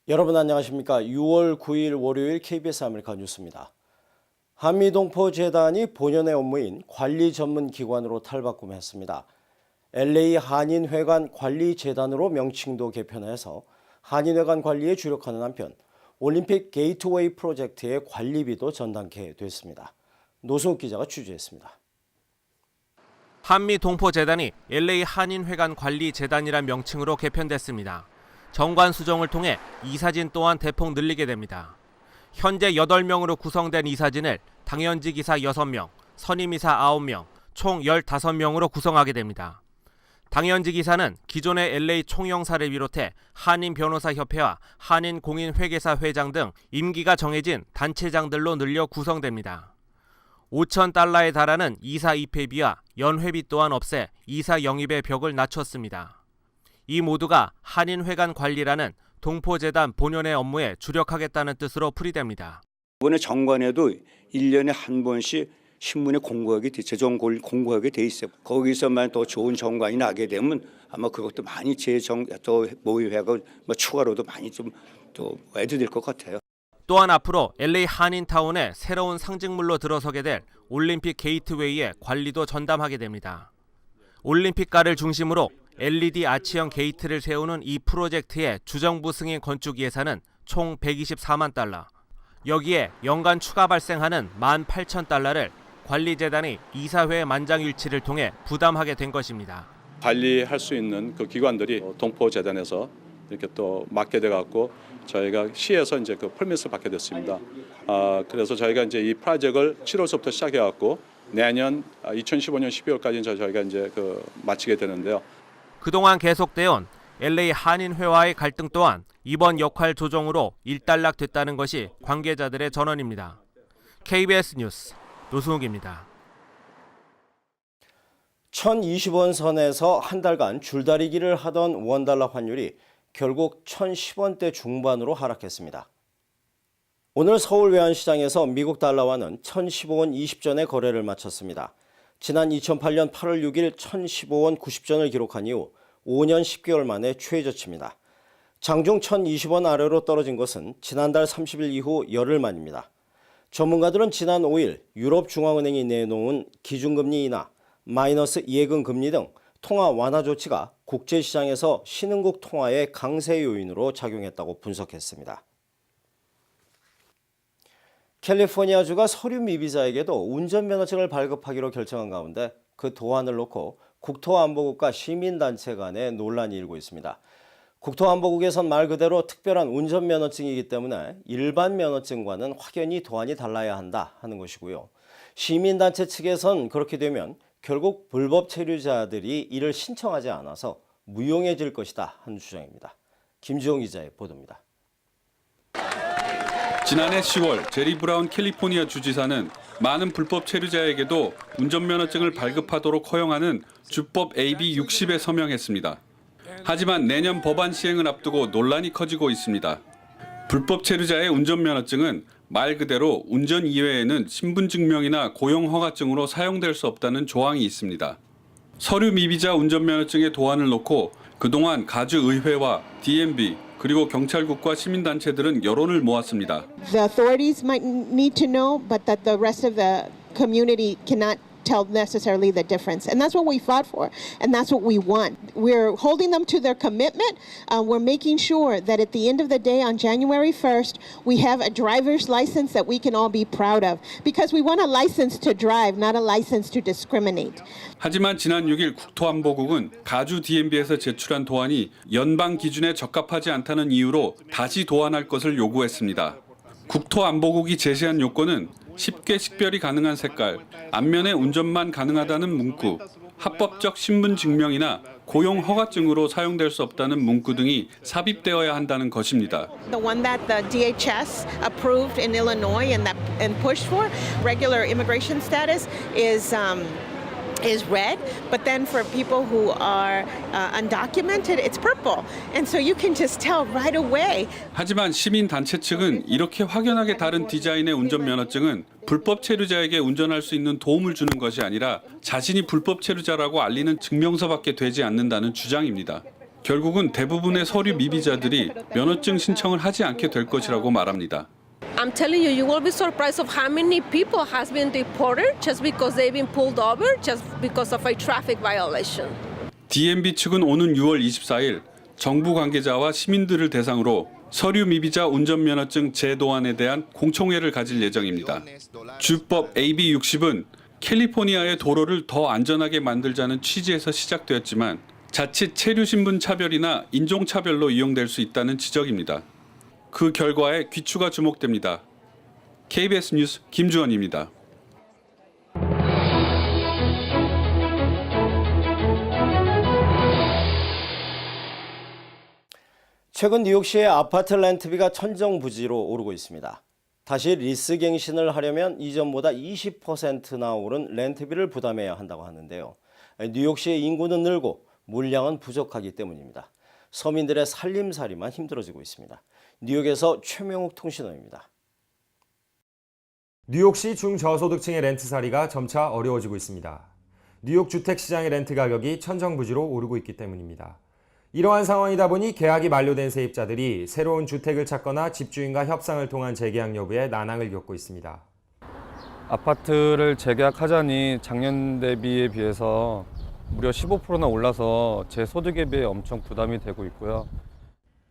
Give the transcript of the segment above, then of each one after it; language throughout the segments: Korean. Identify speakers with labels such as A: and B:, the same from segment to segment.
A: 여러분 안녕하십니까? 6월 9일 월요일 KBS 아메리카 뉴스입니다. 한미동포재단이 본연의 업무인 관리 전문 기관으로 탈바꿈했습니다. LA 한인회관 관리재단으로 명칭도 개편해서 한인회관 관리에 주력하는 한편 올림픽 게이트웨이 프로젝트의 관리비도 전담케 됐습니다. 노승욱 기자가 취재했습니다.
B: 한미동포재단이 LA 한인회관 관리재단이란 명칭으로 개편됐습니다. 정관 수정을 통해 이사진 또한 대폭 늘리게 됩니다. 현재 8명으로 구성된 이사진을 당연직 이사 6명, 선임 이사 9명, 총 15명으로 구성하게 됩니다. 당연직 이사는 기존의 LA 총영사를 비롯해 한인변호사협회와 한인공인회계사 회장 등 임기가 정해진 단체장들로 늘려 구성됩니다. $5,000에 달하는 이사 입회비와 연회비 또한 없애 이사 영입의 벽을 낮췄습니다. 이 모두가 한인회관 관리라는 동포재단 본연의 업무에 주력하겠다는 뜻으로 풀이됩니다.
C: 이번에 정관에도 1년에 한 번씩 신문에 공고하게 재정 공고하게 돼 있어요. 거기서만 더 좋은 정관이 나게 되면 아마 그것도 많이 또 모의회가 추가로도 많이 좀 또 해도 될 것 같아요.
B: 또한 앞으로 LA 한인타운의 새로운 상징물로 들어서게 될 올림픽 게이트웨이의 관리도 전담하게 됩니다. 올림픽가를 중심으로 LED 아치형 게이트를 세우는 이 프로젝트의 주정부 승인 건축 예산은 총 $124만. 여기에 연간 추가 발생하는 $18,000를 관리재단이 이사회 만장일치를 통해 부담하게 된 것입니다.
D: 관리할 수 있는 그 기관들이 동포재단에서 이렇게 또 맡게 돼 갖고 저희가 시에서 이제 그 퍼밋을 받게 됐습니다. 그래서 저희가 이제 이 프로젝트를 7월서부터 시작해 갖고 내년 2015년 12월까지 저희가 이제 그 마치게 되는데요.
B: 그동안 계속되어온 LA 한인회와의 갈등 또한 이번 역할 조정으로 일단락됐다는 것이 관계자들의 전언입니다. KBS 뉴스 노승욱입니다.
A: 1,020원 선에서 한 달간 줄다리기를 하던 원달러 환율이 결국 1,010원대 중반으로 하락했습니다. 오늘 서울 외환시장에서 미국 달러와는 1,015원 20전의 거래를 마쳤습니다. 지난 2008년 8월 6일 1,015원 90전을 기록한 이후 5년 10개월 만에 최저치입니다. 장중 1,020원 아래로 떨어진 것은 지난달 30일 이후 열흘 만입니다. 전문가들은 지난 5일 유럽중앙은행이 내놓은 기준금리 인하, 마이너스 예금금리 등 통화 완화 조치가 국제시장에서 신흥국 통화의 강세 요인으로 작용했다고 분석했습니다. 캘리포니아주가 서류 미비자에게도 운전면허증을 발급하기로 결정한 가운데 그 도안을 놓고 국토안보국과 시민단체 간에 논란이 일고 있습니다. 국토안보국에선 말 그대로 특별한 운전면허증이기 때문에 일반 면허증과는 확연히 도안이 달라야 한다 하는 것이고요. 시민단체 측에선 그렇게 되면 결국 불법 체류자들이 이를 신청하지 않아서 무용해질 것이다 하는 주장입니다. 김지용 기자의 보도입니다.
E: 지난해 10월 제리 브라운 캘리포니아 주지사는 많은 불법 체류자에게도 운전면허증을 발급하도록 허용하는 주법 AB 60에 서명했습니다. 하지만 내년 법안 시행을 앞두고 논란이 커지고 있습니다. 불법 체류자의 운전면허증은 말 그대로 운전 이외에는 신분증명이나 고용허가증으로 사용될 수 없다는 조항이 있습니다. 서류 미비자 운전면허증의 도안을 놓고 그동안 가주의회와 DMV 그리고 경찰국과 시민단체들은 여론을 모았습니다.
F: The authorities might need to know, but that the rest of the community cannot tell necessarily the difference. And that's what we fought for, and that's what we want. We're holding them to their commitment. We're making sure that at the end of the day, on January 1st, we have a driver's license that we can all be proud of. Because we want a license to drive, not a license to discriminate.
E: 하지만 지난 6일 국토안보국은 가주 DMV에서 제출한 도안이 연방 기준에 적합하지 않다는 이유로 다시 도안할 것을 요구했습니다. 국토안보국이 제시한 요건은 쉽게 식별이 가능한 색깔, 앞면에 운전만 가능하다는 문구, 합법적 신분증명이나 고용허가증으로 사용될 수 없다는 문구 등이 삽입되어야 한다는 것입니다.
F: The one that the DHS approved in Illinois and pushed for, regular immigration status, is red, but then for people who are undocumented, it's purple. And so you can just tell right away.
E: 하지만 시민단체 측은 이렇게 확연하게 다른 디자인의 운전면허증은 불법 체류자에게 운전할 수 있는 도움을 주는 것이 아니라 자신이 불법 체류자라고 알리는 증명서밖에 되지 않는다는 주장입니다. 결국은 대부분의 서류 미비자들이 면허증 신청을 하지 않게 될 것이라고 말합니다.
G: I'm telling you, you will be surprised of how many people has been deported just because they've been pulled over just because of a traffic violation.
E: DMV 측은 오는 6월 24일 정부 관계자와 시민들을 대상으로 서류 미비자 운전면허증 제도안에 대한 공청회를 가질 예정입니다. 주법 AB60은 캘리포니아의 도로를 더 안전하게 만들자는 취지에서 시작되었지만 자칫 체류신분 차별이나 인종차별로 이용될 수 있다는 지적입니다. 그 결과에 귀추가 주목됩니다. KBS 뉴스 김주원입니다.
A: 최근 뉴욕시의 아파트 렌트비가 천정부지로 오르고 있습니다. 다시 리스갱신을 하려면 이전보다 20%나 오른 렌트비를 부담해야 한다고 하는데요. 뉴욕시의 인구는 늘고 물량은 부족하기 때문입니다. 서민들의 살림살이만 힘들어지고 있습니다. 뉴욕에서 최명욱 통신원입니다.
H: 뉴욕시 중저소득층의 렌트살이가 점차 어려워지고 있습니다. 뉴욕 주택시장의 렌트 가격이 천정부지로 오르고 있기 때문입니다. 이러한 상황이다 보니 계약이 만료된 세입자들이 새로운 주택을 찾거나 집주인과 협상을 통한 재계약 여부에 난항을 겪고 있습니다.
I: 아파트를 재계약하자니 작년 대비에 비해서 무려 15%나 올라서 제 소득에 비해 엄청 부담이 되고 있고요.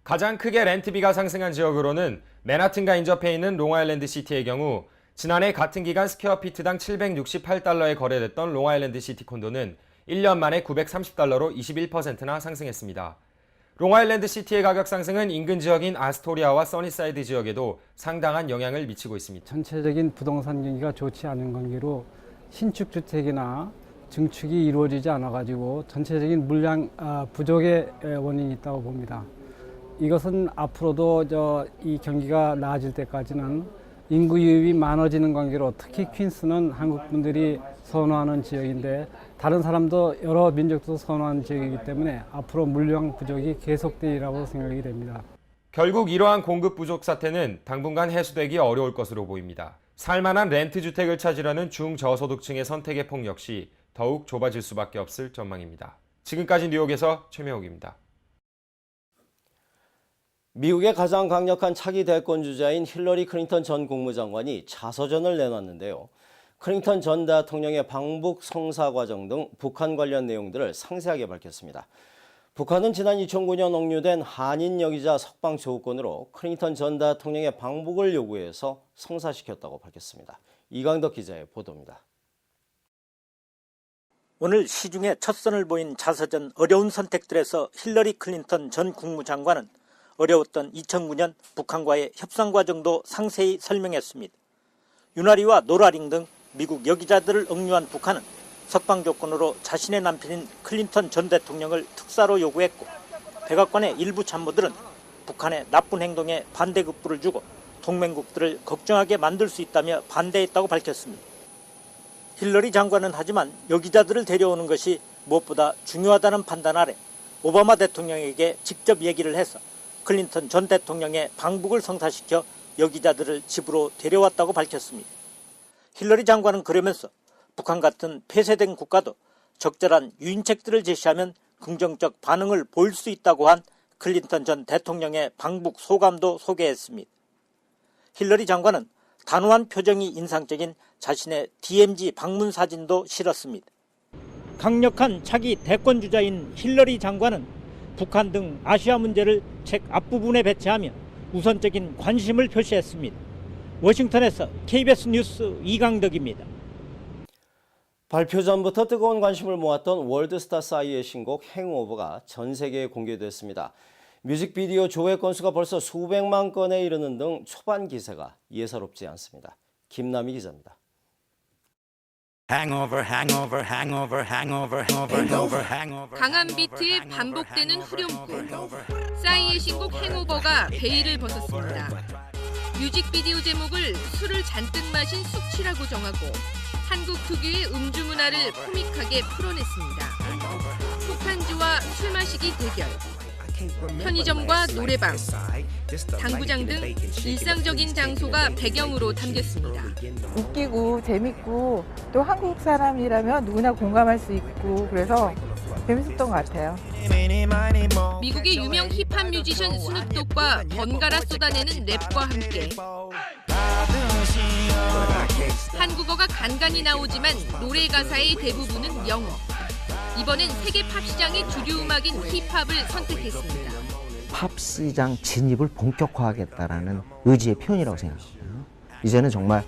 H: 가장 크게 렌트비가 상승한 지역으로는 맨하튼과 인접해 있는 롱아일랜드 시티의 경우 지난해 같은 기간 스퀘어피트당 768달러에 거래됐던 롱아일랜드 시티 콘도는 1년 만에 930달러로 21%나 상승했습니다. 롱아일랜드 시티의 가격 상승은 인근 지역인 아스토리아와 써니사이드 지역에도 상당한 영향을 미치고 있습니다.
J: 전체적인 부동산 경기가 좋지 않은 관계로 신축 주택이나 증축이 이루어지지 않아가지고 전체적인 물량 부족의 원인이 있다고 봅니다. 이것은 앞으로도 이 경기가 나아질 때까지는 인구 유입이 많아지는 관계로 특히 퀸스는 한국 분들이 선호하는 지역인데 다른 사람도 여러 민족도 선호하는 지역이기 때문에 앞으로 물량 부족이 계속되리라고 생각이 됩니다.
H: 결국 이러한 공급 부족 사태는 당분간 해소되기 어려울 것으로 보입니다. 살만한 렌트 주택을 찾으려는 중저소득층의 선택의 폭 역시 더욱 좁아질 수밖에 없을 전망입니다. 지금까지 뉴욕에서 최명욱입니다.
A: 미국의 가장 강력한 차기 대권 주자인 힐러리 클린턴 전 국무장관이 자서전을 내놨는데요. 클린턴 전 대통령의 방북 성사 과정 등 북한 관련 내용들을 상세하게 밝혔습니다. 북한은 지난 2009년 억류된 한인 여기자 석방 조건으로 클린턴 전 대통령의 방북을 요구해서 성사시켰다고 밝혔습니다. 이강덕 기자의 보도입니다.
K: 오늘 시중에 첫 선을 보인 자서전 어려운 선택들에서 힐러리 클린턴 전 국무장관은 어려웠던 2009년 북한과의 협상 과정도 상세히 설명했습니다. 윤활유와 노라링 등 미국 여기자들을 억류한 북한은 석방 조건으로 자신의 남편인 클린턴 전 대통령을 특사로 요구했고 백악관의 일부 참모들은 북한의 나쁜 행동에 반대급부를 주고 동맹국들을 걱정하게 만들 수 있다며 반대했다고 밝혔습니다. 힐러리 장관은 하지만 여기자들을 데려오는 것이 무엇보다 중요하다는 판단 아래 오바마 대통령에게 직접 얘기를 해서 클린턴 전 대통령의 방북을 성사시켜 여기자들을 집으로 데려왔다고 밝혔습니다. 힐러리 장관은 그러면서 북한 같은 폐쇄된 국가도 적절한 유인책들을 제시하면 긍정적 반응을 보일 수 있다고 한 클린턴 전 대통령의 방북 소감도 소개했습니다. 힐러리 장관은 단호한 표정이 인상적인 자신의 DMZ 방문 사진도 실었습니다. 강력한 차기 대권 주자인 힐러리 장관은 북한 등 아시아 문제를 책 앞부분에 배치하며 우선적인 관심을 표시했습니다. 워싱턴에서 KBS 뉴스 이강덕입니다.
A: 발표 전부터 뜨거운 관심을 모았던 월드스타 싸이의 신곡 행오버가 전 세계에 공개됐습니다. 뮤직비디오 조회 건수가 벌써 수백만 건에 이르는 등 초반 기세가 예사롭지 않습니다. 김남희 기자입니다.
L: 강한 비트에 반복되는 후렴구. 싸이의 신곡 행오버가 베일을 벗었습니다. 뮤직비디오 제목을 술을 잔뜩 마신 숙취라고 정하고 한국 특유의 음주 문화를 코믹하게 풀어냈습니다. 폭탄주와 술 마시기 대결, 편의점과 노래방, 당구장 등 일상적인 장소가 배경으로 담겼습니다.
M: 웃기고 재밌고 또 한국 사람이라면 누구나 공감할 수 있고 그래서 재밌었던 것 같아요.
L: 미국의 유명 힙합 뮤지션 스눕독과 번갈아 쏟아내는 랩과 함께 한국어가 간간히 나오지만 노래 가사의 대부분은 영어. 이번엔 세계 팝 시장의 주류 음악인 힙합을 선택했습니다.
N: 팝 시장 진입을 본격화하겠다라는 의지의 표현이라고 생각합니다. 이제는 정말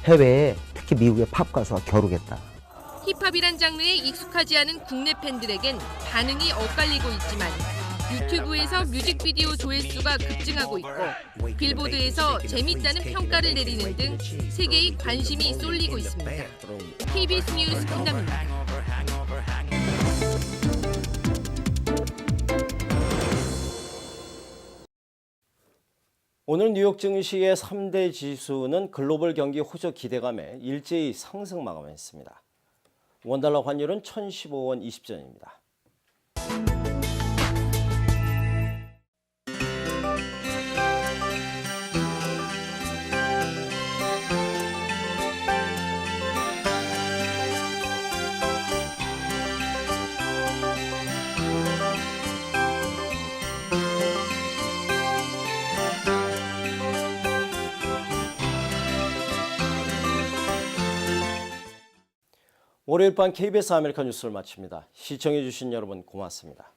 N: 해외에 특히 미국의 팝 가수와 겨루겠다.
L: 힙합이란 장르에 익숙하지 않은 국내 팬들에겐 반응이 엇갈리고 있지만 유튜브에서 뮤직비디오 조회수가 급증하고 있고 빌보드에서 재밌다는 평가를 내리는 등 세계의 관심이 쏠리고 있습니다. KBS 뉴스 김남입니다.
A: 오늘 뉴욕 증시의 3대 지수는 글로벌 경기 호조 기대감에 일제히 상승 마감했습니다. 원달러 환율은 1,015원 20전입니다. 월요일 밤 KBS 아메리카 뉴스를 마칩니다. 시청해주신 여러분 고맙습니다.